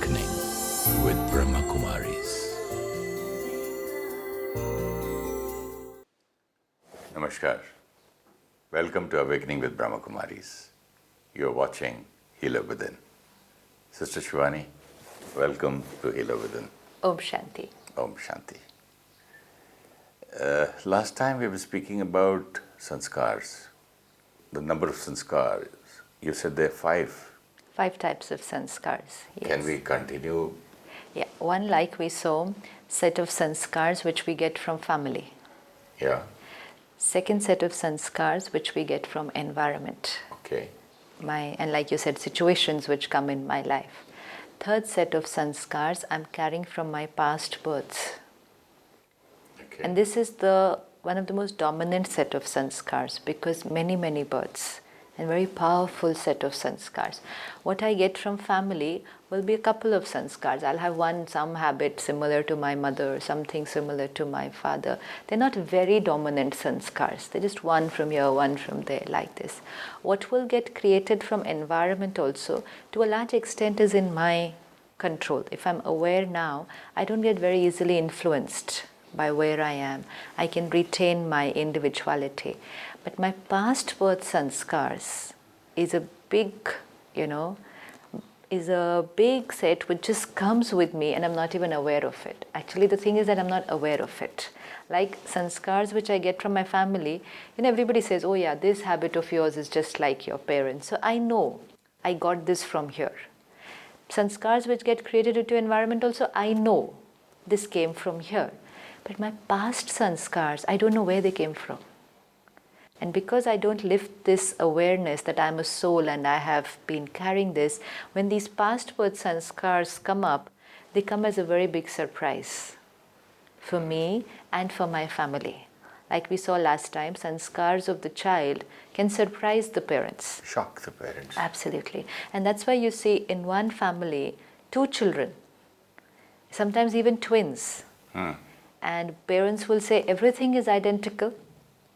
Awakening with Bramha Kumaris. Namaskar. Welcome to Awakening with Brahma Kumaris. You are watching Healer Within. Sister Shivani, welcome to Healer Within. Om Shanti. Om Shanti. Last time we were speaking about sanskars, the number of sanskars. You said there are 5. 5 types of sanskars. Yes. Can we continue? Yeah. One, like we saw, set of sanskars which we get from family. Yeah. Second set of sanskars which we get from environment. Okay. And like you said, situations which come in my life. Third set of sanskars I'm carrying from my past births. Okay. And this is one of the most dominant set of sanskars because many births and very powerful set of sanskars. What I get from family will be a couple of sanskars. I'll have some habit similar to my mother, something similar to my father. They're not very dominant sanskars. They're just one from here, one from there, like this. What will get created from environment also, to a large extent, is in my control. If I'm aware now, I don't get very easily influenced by where I am. I can retain my individuality. But my past birth sanskars is a big, set which just comes with me and I'm not even aware of it. Actually, the thing is that I'm not aware of it. Like sanskars which I get from my family, everybody says, oh yeah, this habit of yours is just like your parents. So I know I got this from here. Sanskars which get created into environment also, I know this came from here. But my past sanskars, I don't know where they came from. And because I don't lift this awareness that I'm a soul and I have been carrying this, when these past birth sanskars come up, they come as a very big surprise for me and for my family. Like we saw last time, sanskars of the child can surprise the parents. Shock the parents. Absolutely. And that's why you see in one family, 2 children, sometimes even twins. And parents will say everything is identical.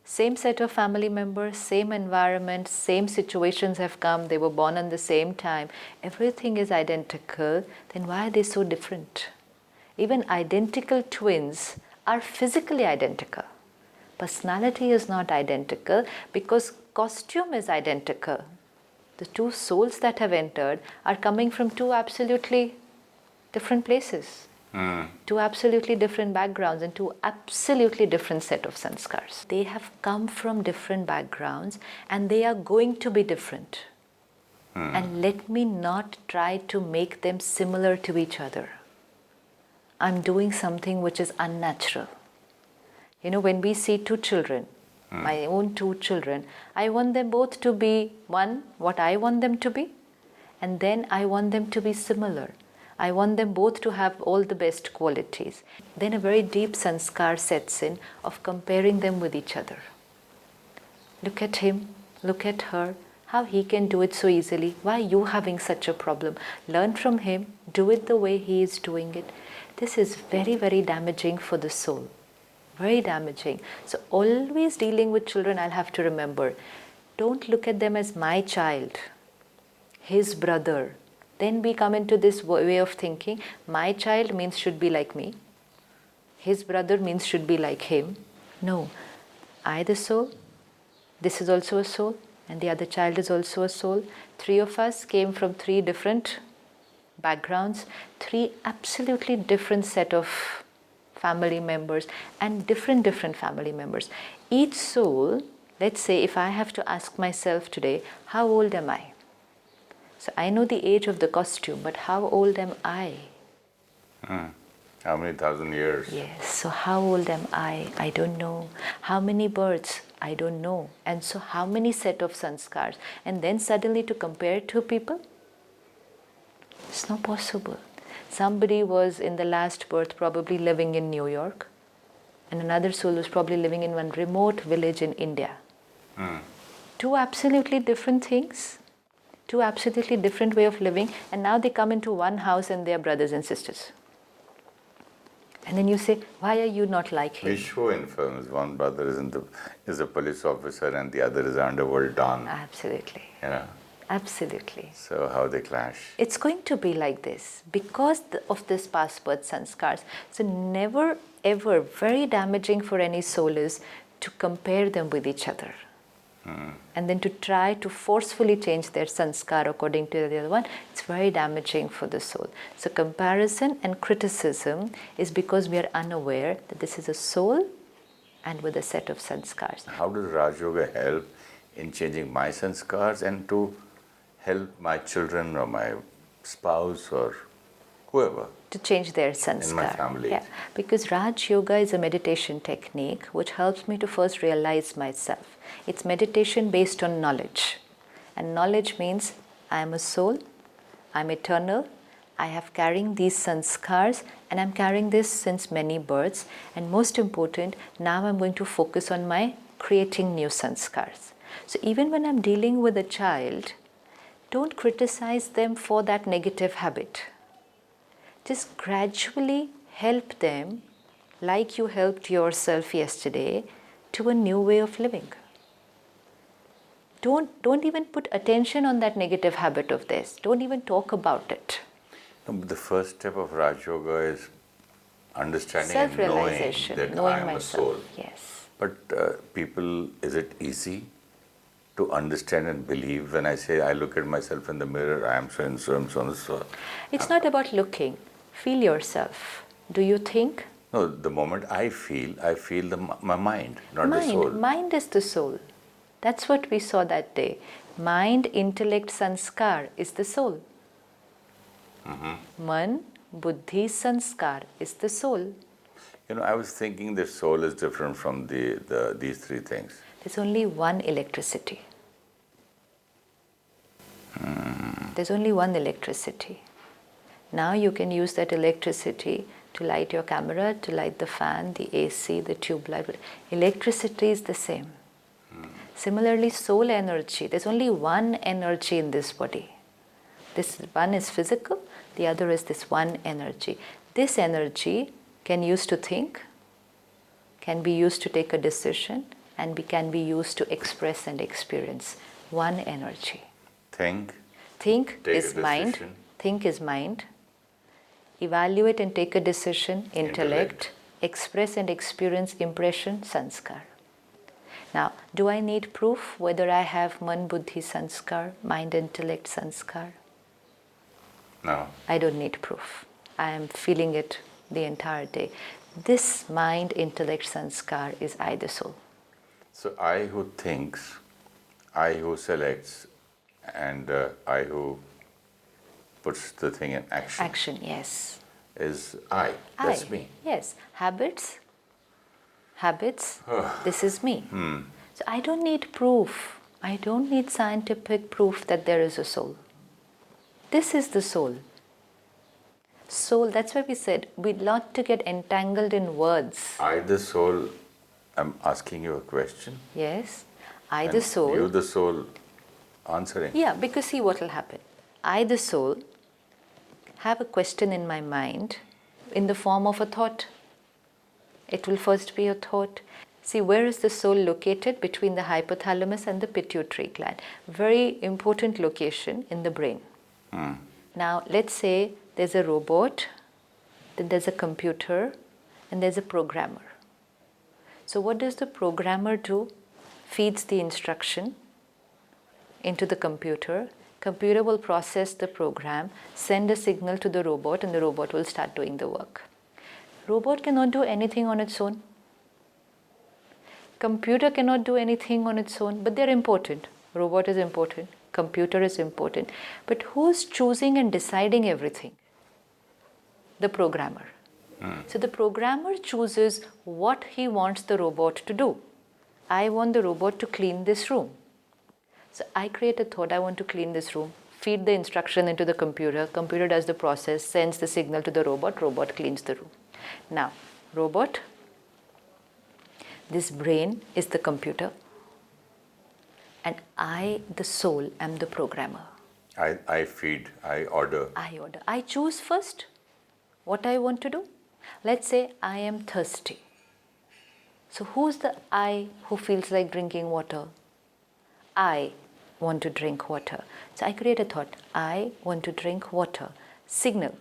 Same set of family members, same environment, same situations have come, they were born at the same time. Everything is identical. Then why are they so different? Even identical twins are physically identical. Personality is not identical because costume is identical. The 2 souls that have entered are coming from 2 absolutely different places. 2 absolutely different backgrounds and 2 absolutely different set of sanskars. They have come from different backgrounds and they are going to be different. And let me not try to make them similar to each other. I'm doing something which is unnatural. When we see 2 children, my own 2 children, I want them both to be one, what I want them to be, and then I want them to be similar. I want them both to have all the best qualities. Then a very deep sanskar sets in of comparing them with each other. Look at him, look at her, how he can do it so easily. Why are you having such a problem? Learn from him, do it the way he is doing it. This is very, very damaging for the soul. Very damaging. So always dealing with children, I'll have to remember, don't look at them as my child, his brother. Then we come into this way of thinking, my child means should be like me. His brother means should be like him. No, I the soul, this is also a soul, and the other child is also a soul. 3 of us came from 3 different backgrounds, 3 absolutely different set of family members and different family members. Each soul, let's say if I have to ask myself today, how old am I? So I know the age of the costume, but how old am I? How many thousand years? Yes, so how old am I? I don't know. How many births? I don't know. And so how many set of sanskars? And then suddenly to compare 2 people? It's not possible. Somebody was in the last birth probably living in New York, and another soul was probably living in one remote village in India. 2 absolutely different things. 2 absolutely different way of living, and now they come into one house and they are brothers and sisters. And then you say, why are you not like him? We show in films, one brother is a police officer and the other is an underworld don. Absolutely. Absolutely. So how they clash? It's going to be like this because of this past birth sanskars. So never ever, very damaging for any soul is to compare them with each other. And then to try to forcefully change their sanskar according to the other one, it's very damaging for the soul. So comparison and criticism is because we are unaware that this is a soul and with a set of sanskars. How does Rajyoga help in changing my sanskars and to help my children or my spouse or whoever? To change their sanskar. In my family. Yeah, because Raj Yoga is a meditation technique which helps me to first realize myself. It's meditation based on knowledge. And knowledge means I am a soul, I'm eternal, I have carrying these sanskars and I'm carrying this since many births. And most important, now I'm going to focus on my creating new sanskars. So even when I'm dealing with a child, don't criticize them for that negative habit. Just gradually help them, like you helped yourself yesterday, to a new way of living. Don't even put attention on that negative habit of theirs. Don't even talk about it. No, but the first step of Raj Yoga is understanding and knowing Self-realization, that knowing I am myself. a soul. Yes. But people, is it easy to understand and believe when I say I look at myself in the mirror, I am so and so and so and so? It's not about looking. Feel yourself. Do you think? No, the moment I feel my mind, not the soul. Mind is the soul. That's what we saw that day. Mind, intellect, sanskar is the soul. Man, buddhi, sanskar is the soul. You know, I was thinking the soul is different from these three things. There's only one electricity. There's only one electricity. Now you can use that electricity to light your camera, to light the fan, the AC, the tube light. But electricity is the same. Similarly, soul energy. There's only one energy in this body. This one is physical, the other is this one energy. This energy can be used to think, can be used to take a decision, and can be used to express and experience. One energy. Think is mind. Think is mind. Evaluate and take a decision, intellect. Express and experience, impression, sanskar. Now, do I need proof whether I have man, buddhi, sanskar, mind, intellect, sanskar? No. I don't need proof. I am feeling it the entire day. This mind, intellect, sanskar is I, the soul. So I who thinks, I who selects, and I who puts the thing in action. Action, yes. Is I. That's me. Yes. Habits, this is me. So I don't need proof. I don't need scientific proof that there is a soul. This is the soul. Soul, that's why we said we'd not to get entangled in words. I, the soul, I'm asking you a question. Yes. I, the soul. You, the soul, answering. Yeah, because see what will happen. I, the soul, have a question in my mind in the form of a thought. It will first be a thought. See, where is the soul located? Between the hypothalamus and the pituitary gland. Very important location in the brain. Now, let's say there's a robot, then there's a computer, and there's a programmer. So what does the programmer do? Feeds the instruction into the computer. Computer will process the program, send a signal to the robot, and the robot will start doing the work. Robot cannot do anything on its own. Computer cannot do anything on its own, but they're important. Robot is important, computer is important. But who's choosing and deciding everything? The programmer. So the programmer chooses what he wants the robot to do. I want the robot to clean this room. So I create a thought, I want to clean this room, feed the instruction into the computer, computer does the process, sends the signal to the robot, robot cleans the room. Now, robot, this brain is the computer, and I, the soul, am the programmer. I feed, I order. I order. I choose first what I want to do. Let's say I am thirsty. So who's the I who feels like drinking water? I. want to drink water. So I create a thought, I want to drink water. Signal.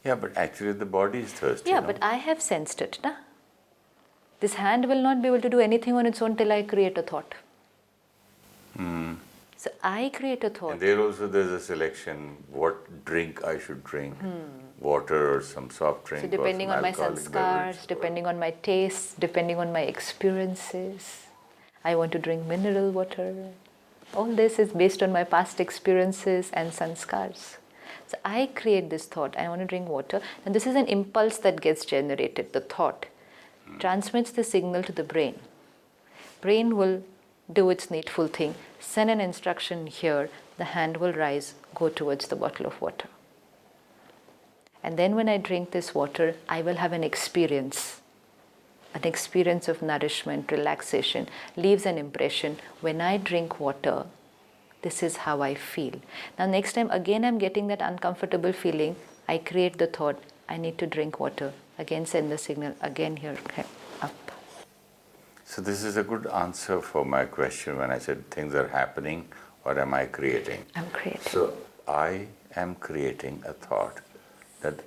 Yeah, but actually the body is thirsty. Yeah, no? but I have sensed it. Na? This hand will not be able to do anything on its own till I create a thought. So I create a thought. And there also there's a selection, what drink I should drink, water or some soft drink. So depending or some on my alcoholic sanskars, beverage. depending on my tastes, depending on my experiences, I want to drink mineral water. All this is based on my past experiences and sanskars. So I create this thought, I want to drink water, and this is an impulse that gets generated. The thought transmits the signal to the brain. Brain will do its needful thing, send an instruction here, the hand will rise, go towards the bottle of water. And then when I drink this water, I will have an experience of nourishment, relaxation, leaves an impression. When I drink water, this is how I feel. Now next time again I'm getting that uncomfortable feeling, I create the thought, I need to drink water. Again send the signal, again here, up. So this is a good answer for my question when I said things are happening or am I creating? I'm creating. So I am creating a thought that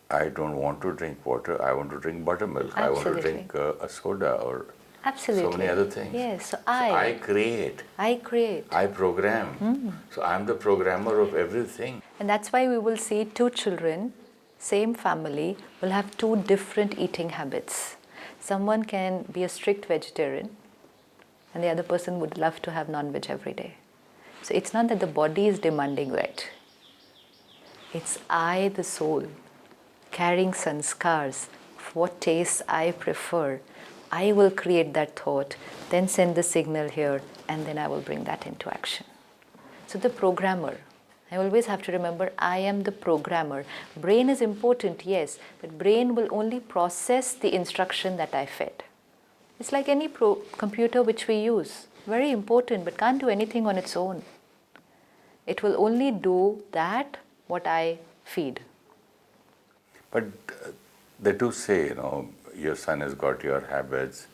I don't want to drink water, I want to drink buttermilk, I want to drink a soda or Absolutely. so many other things. Yes, so I create. I create. I program. So I'm the programmer of everything. And that's why we will see two children, same family, will have two different eating habits. Someone can be a strict vegetarian and the other person would love to have non-veg every day. So it's not that the body is demanding that. It's I, the soul, carrying sanskars, what tastes I prefer. I will create that thought, then send the signal here, and then I will bring that into action. So the programmer, I always have to remember I am the programmer. Brain is important, yes, but brain will only process the instruction that I fed. It's like any computer which we use. Very important, but can't do anything on its own. It will only do that what I feed. But they do say, your son has got your habits.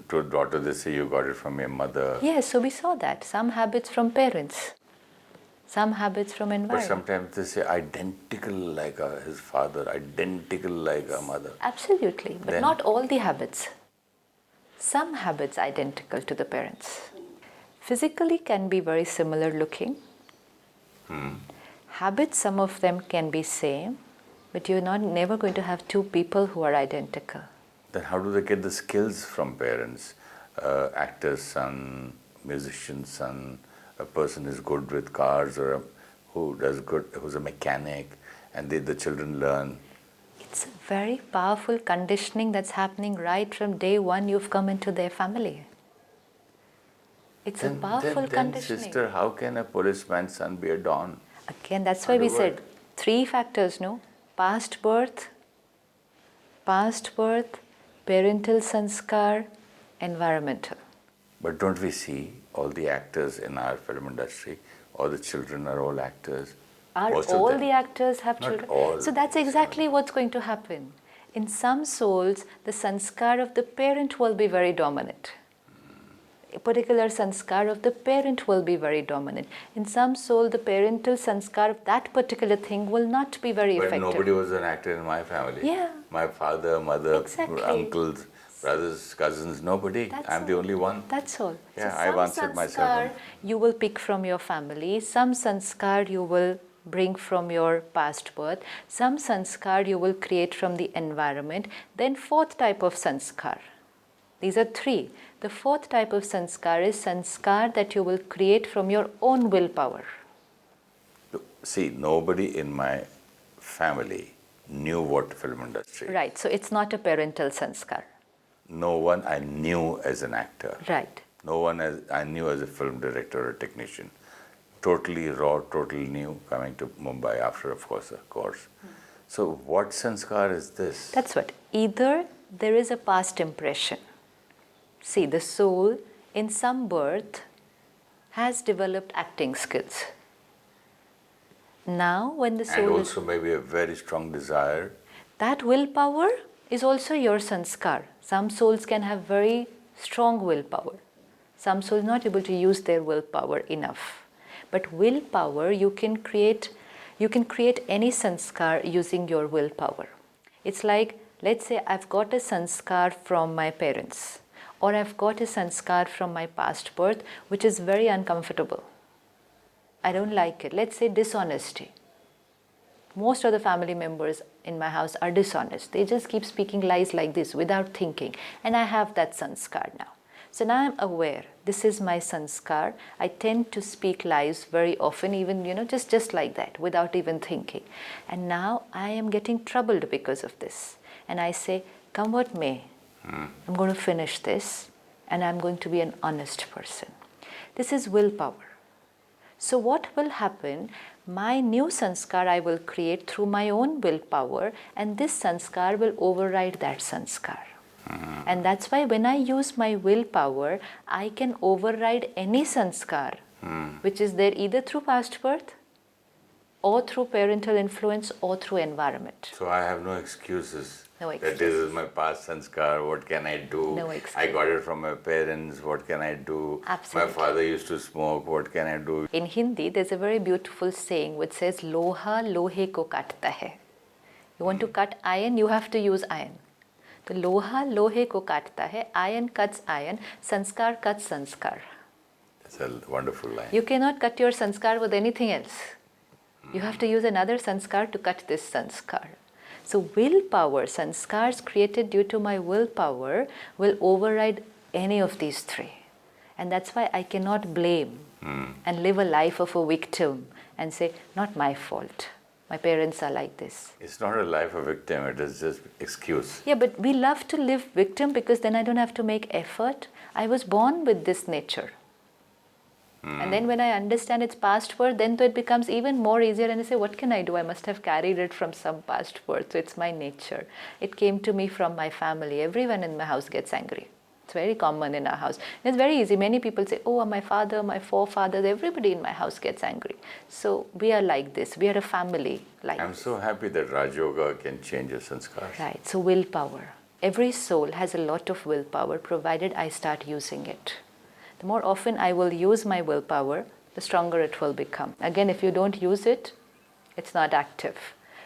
To daughter, they say you got it from your mother. Yes, so we saw that. Some habits from parents, some habits from But environment. sometimes they say identical like his father, identical like a mother. Absolutely, but Then- not all the habits. Some habits identical to the parents. Physically can be very similar looking. Habits, some of them can be same, but you're never going to have two people who are identical. Then how do they get the skills from parents? Actor's son, musician's son, a person is good with cars or who's a mechanic, and the children learn. It's a very powerful conditioning that's happening right from day one you've come into their family. It's a powerful then, conditioning. sister, how can a policeman's son be a don? Again, that's why we said Underworld. 3 factors, no? Past birth, parental sanskar, environmental. But don't we see all the actors in our film industry, all the children are all actors? Are Most of all them. the actors have Not children? all. So that's exactly what's going to happen. In some souls, the sanskar of the parent will be very dominant. A particular sanskar of the parent will be very dominant. In some soul, the parental sanskar of that particular thing will not be very But effective. nobody was an actor in my family. Yeah. My father, mother, Exactly. uncles, brothers, cousins, nobody. That's I'm the all. only one. That's all. Yeah, so I've some answered myself sanskar on- you will pick from your family, some sanskar you will bring from your past birth, some sanskar you will create from the environment, then 4th type of sanskar. These are 3. The 4th type of sanskar is sanskar that you will create from your own willpower. See, nobody in my family knew what film industry. Right, so it's not a parental sanskar. No one I knew as an actor. Right. No one I knew as a film director or technician. Totally raw, totally new, coming to Mumbai after, of course, a course. So what sanskar is this? That's what. Either there is a past impression. See, the soul in some birth has developed acting skills. Now, when the soul And also maybe a very strong desire. that willpower is also your sanskar. Some souls can have very strong willpower. Some souls not able to use their willpower enough. But willpower, you can create any sanskar using your willpower. It's like, let's say I've got a sanskar from my parents, or I've got a sanskar from my past birth, which is very uncomfortable. I don't like it. Let's say dishonesty. Most of the family members in my house are dishonest. They just keep speaking lies like this without thinking. And I have that sanskar now. So now I'm aware, this is my sanskar. I tend to speak lies very often, even, just like that, without even thinking. And now I am getting troubled because of this. And I say, come what may, I'm going to finish this and I'm going to be an honest person. This is willpower. So what will happen? My new sanskar I will create through my own willpower, and this sanskar will override that sanskar. And that's why when I use my willpower, I can override any sanskar which is there either through past birth or through parental influence or through environment. So I have no excuses. No excuses. That this is my past sanskar, what can I do? No excuses. I got it from my parents, what can I do? Absolutely. My father used to smoke, what can I do? In Hindi, there's a very beautiful saying which says, Loha lohe ko katta hai. You want to cut iron, you have to use iron. The loha lohe ko katta hai, iron cuts iron, sanskar cuts sanskar. That's a wonderful line. You cannot cut your sanskar with anything else. You have to use another sanskar to cut this sanskar. So willpower, sanskars created due to my willpower, will override any of these three. And that's why I cannot blame and live a life of a victim and say, not my fault. My parents are like this. It's not a life of victim, it is just excuse. Yeah, but we love to live victim because then I don't have to make effort. I was born with this nature. And then when I understand its past birth, then it becomes even more easier and I say, what can I do? I must have carried it from some past birth. So it's my nature. It came to me from my family. Everyone in my house gets angry. It's very common in our house. It's very easy. Many people say, oh, my father, my forefathers, everybody in my house gets angry. So we are like this. We are a family like I'm this. so happy that Rajyoga can change your sanskars. Right. So willpower. Every soul has a lot of willpower provided I start using it. The more often I will use my willpower, the stronger it will become. Again, if you don't use it, it's not active.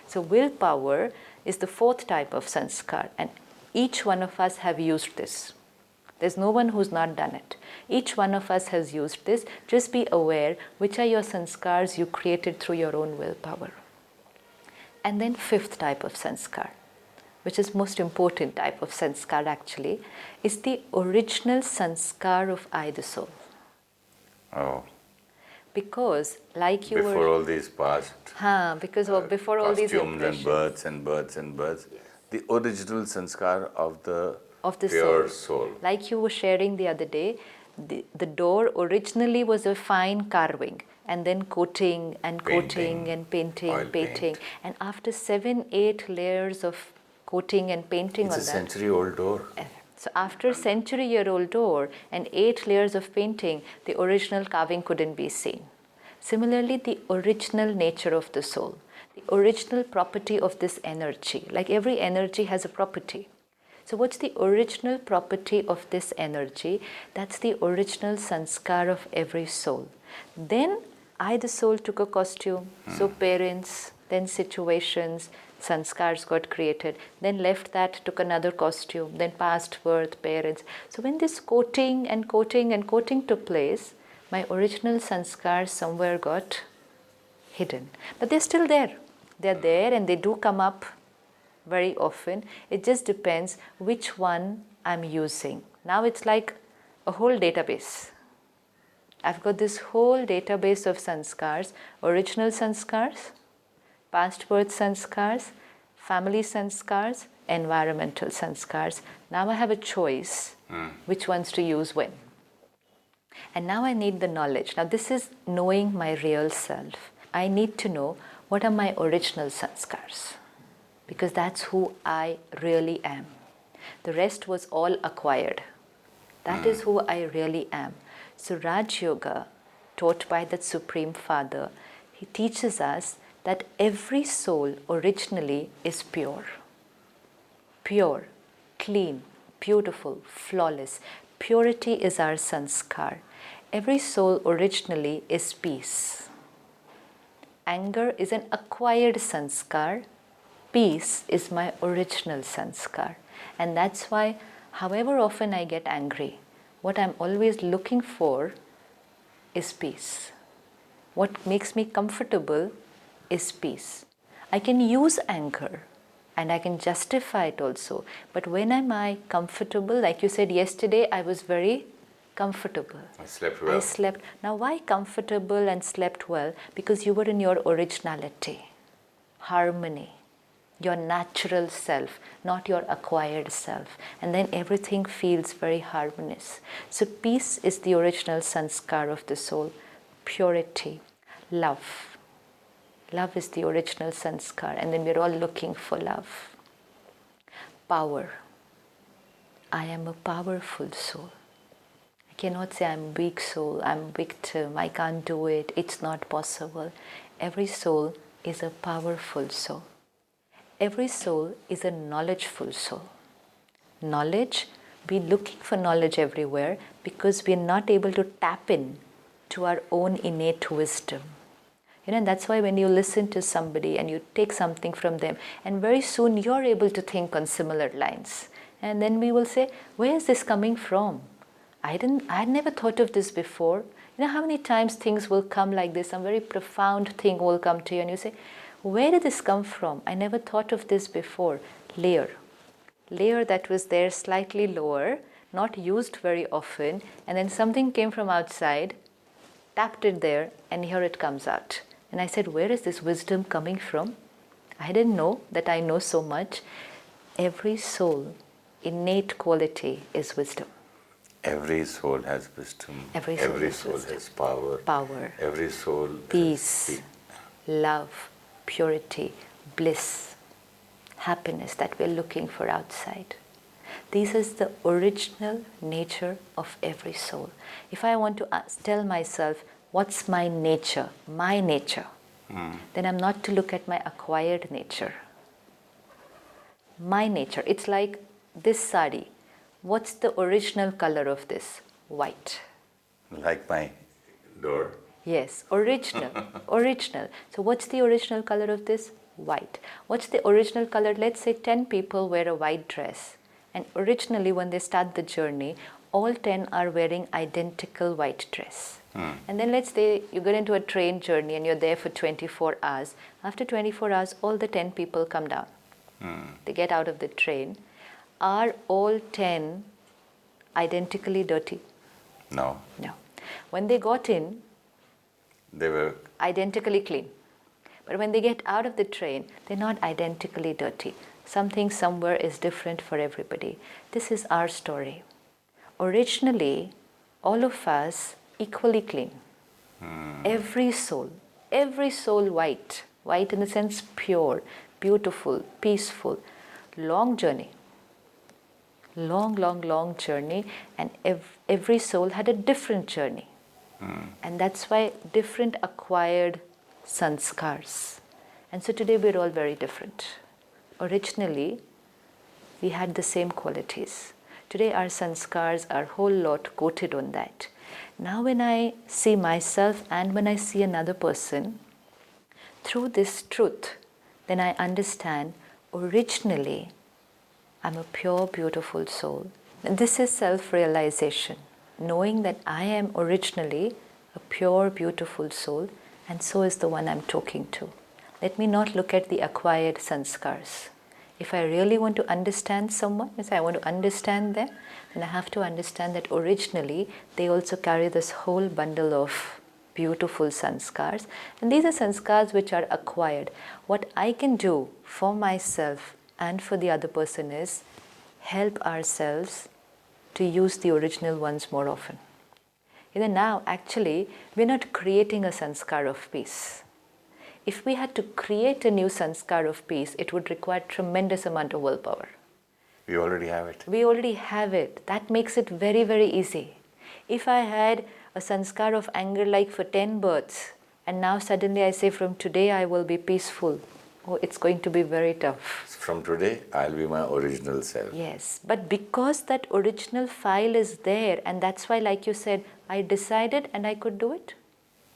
So willpower is the fourth type of sanskar, and each one of us have used this. There's no one who's not done it. Each one of us has used this. Just be aware which are your sanskars you created through your own willpower. And then fifth type of sanskar, which is most important type of sanskar actually, is the original sanskar of I, the soul. Oh. Because like you Before were... all these past before all these costumes and impressions. births and births and births, the original sanskar of the Of the pure soul. Like you were sharing the other day, the door originally was a fine carving and then coating and coating and painting, oil paint. And after 7-8 layers of coating and painting It's on a that. century-old door. So after century-year-old door and 8 layers of painting, the original carving couldn't be seen. Similarly, the original nature of the soul, the original property of this energy, like every energy has a property. So what's the original property of this energy? That's the original sanskar of every soul. Then I, the soul, took a costume. So parents, then situations, sanskars got created. Then left that, took another costume. Then past birth, parents. So when this coating and coating and coating took place, my original sanskars somewhere got hidden. But they're still there. They're there and they do come up very often. It just depends which one I'm using. Now it's like a whole database. I've got this whole database of sanskars, original sanskars, past birth sanskars, family sanskars, environmental sanskars. Now I have a choice which ones to use when. And now I need the knowledge. Now this is knowing my real self. I need to know what are my original sanskars, because that's who I really am. The rest was all acquired. That is who I really am. So Rajyoga, taught by that Supreme Father, he teaches us that every soul originally is pure. Pure, clean, beautiful, flawless, Purity is our sanskar. Every soul originally is peace. Anger is an acquired sanskar. Peace is my original sanskar. And that's why, however often I get angry, what I'm always looking for is peace. What makes me comfortable is peace. I can use anger and I can justify it also. But when am I comfortable? Like you said yesterday, I was very comfortable. I slept well. I slept. Now, why comfortable and slept well? Because you were in your originality, harmony, your natural self, not your acquired self. And then everything feels very harmonious. So, peace is the original sanskar of the soul. Purity, love. Love is the original sanskar, and then we're all looking for love. Power. I am a powerful soul. I cannot say I'm weak soul, I'm victim, I can't do it, it's not possible. Every soul is a powerful soul. Every soul is a knowledgeful soul. Knowledge, we're looking for knowledge everywhere because we're not able to tap in to our own innate wisdom. And that's why when you listen to somebody and you take something from them, and very soon you're able to think on similar lines. And then we will say, where is this coming from? I never thought of this before. You know how many times things will come like this, some very profound thing will come to you and you say, where did this come from? I never thought of this before. Layer that was there slightly lower, not used very often, and then something came from outside, tapped it there, and here it comes out. And I said, where is this wisdom coming from? I didn't know that I know so much. Every soul, innate quality is wisdom. Every soul has wisdom. Every soul has power. Power. Every soul peace, has love, purity, bliss, happiness that we're looking for outside. This is the original nature of every soul. If I want to tell myself, what's my nature, then I'm not to look at my acquired nature. My nature, it's like this sari. What's the original color of this? White. Like my door? Yes, original. So what's the original color of this? White. What's the original color? Let's say 10 people wear a white dress. And originally when they start the journey, all 10 are wearing identical white dress. And then let's say you get into a train journey and you're there for 24 hours. After 24 hours, all the 10 people come down. They get out of the train. Are all 10 identically dirty? No. When they got in, they were identically clean. But when they get out of the train, they're not identically dirty. Something somewhere is different for everybody. This is our story. Originally, all of us equally clean. Every soul white in the sense pure, beautiful, peaceful, long journey. Long journey, and every soul had a different journey. And that's why different acquired sanskars. And so today we're all very different. Originally, we had the same qualities. Today our sanskars are a whole lot coated on that. Now when I see myself and when I see another person, through this truth, then I understand originally I'm a pure, beautiful soul. And this is self-realization, knowing that I am originally a pure, beautiful soul, and so is the one I'm talking to. Let me not look at the acquired sanskars. If I really want to understand someone, if I want to understand them, then I have to understand that originally they also carry this whole bundle of beautiful sanskars. And these are sanskars which are acquired. What I can do for myself and for the other person is help ourselves to use the original ones more often. Now, actually, we're not creating a sanskar of peace. If we had to create a new sanskar of peace, it would require tremendous amount of willpower. We already have it. We already have it. That makes it very, very easy. If I had a sanskar of anger like for 10 births, and now suddenly I say from today I will be peaceful. oh, it's going to be very tough. From today, I'll be my original self. Yes, but because that original file is there, and that's why, like you said, I decided and I could do it.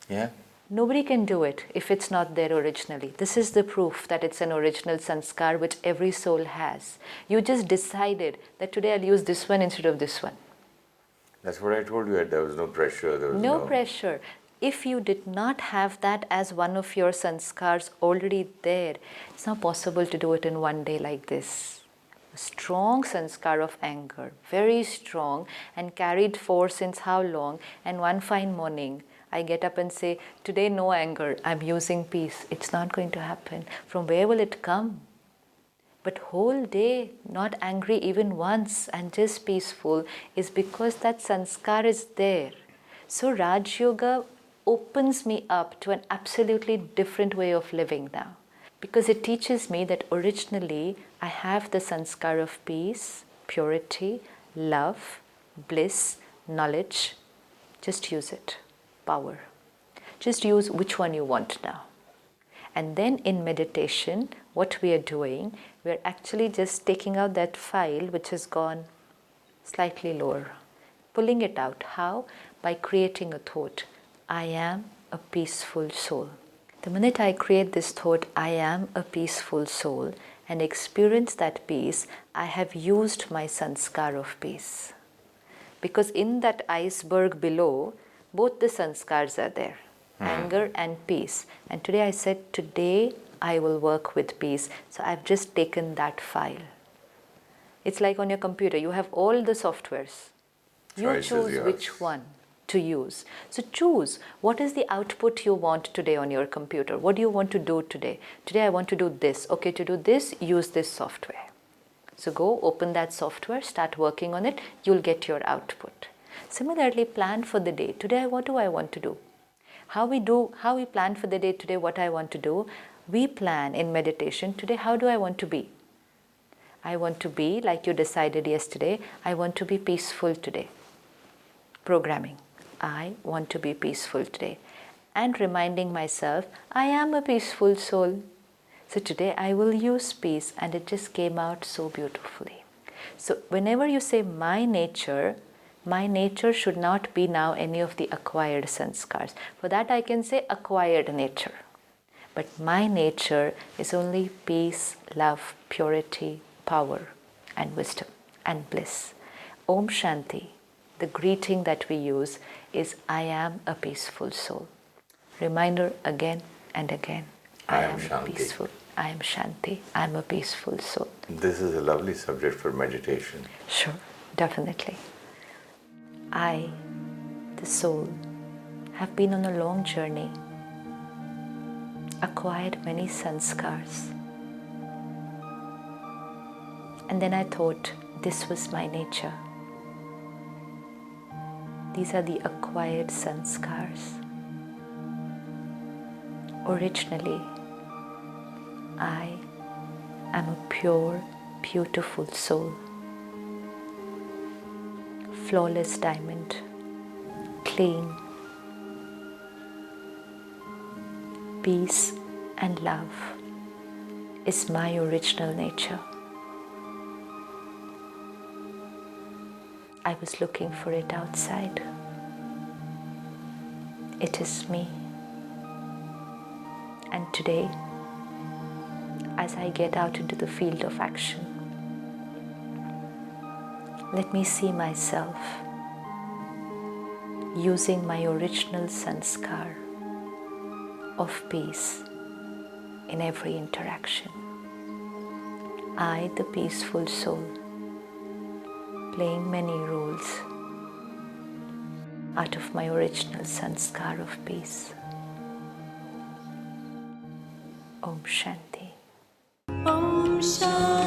Yeah. Nobody can do it if it's not there originally. This is the proof that it's an original sanskar which every soul has. You just decided that today I'll use this one instead of this one. That's what I told you. There was no pressure. There was No pressure. If you did not have that as one of your sanskars already there, it's not possible to do it in one day like this. A strong sanskar of anger, very strong, and carried for since how long, and one fine morning, I get up and say, today no anger, I'm using peace. It's not going to happen. From where will it come? But whole day not angry even once and just peaceful is because that sanskar is there. So Rajyoga opens me up to an absolutely different way of living now. Because it teaches me that originally I have the sanskar of peace, purity, love, bliss, knowledge. Just use it. Power. Just use which one you want now. And then in meditation, what we are doing, we are actually just taking out that file which has gone slightly lower, pulling it out. How? By creating a thought. I am a peaceful soul. The minute I create this thought, I am a peaceful soul, and experience that peace, I have used my sanskar of peace. Because in that iceberg below, both the sanskars are there, anger and peace. And today I said, today I will work with peace. So I've just taken that file. It's like on your computer, you have all the softwares. You choose which one to use. So choose what is the output you want today on your computer. What do you want to do today? Today I want to do this. Okay, to do this, use this software. So go open that software, start working on it, you'll get your output. Similarly, plan for the day. Today, what do I want to do? How we plan for the day today, what I want to do. We plan in meditation today, how do I want to be? I want to be, like you decided yesterday, I want to be peaceful today. Programming. I want to be peaceful today. And reminding myself, I am a peaceful soul. So today I will use peace, and it just came out so beautifully. So whenever you say my nature should not be now any of the acquired sanskars. For that I can say acquired nature. But my nature is only peace, love, purity, power, and wisdom, and bliss. Om Shanti, the greeting that we use is I am a peaceful soul. Reminder again and again. I am Shanti. Peaceful. I am Shanti. I am a peaceful soul. This is a lovely subject for meditation. Sure, definitely. I, the soul, have been on a long journey, acquired many sanskars. And then I thought this was my nature. These are the acquired sanskars. Originally, I am a pure, beautiful soul. Flawless diamond, clean. Peace and love is my original nature. I was looking for it outside. It is me. And today, as I get out into the field of action, let me see myself using my original sanskar of peace in every interaction. I, the peaceful soul, playing many roles out of my original sanskar of peace. Om Shanti. Om Shanti.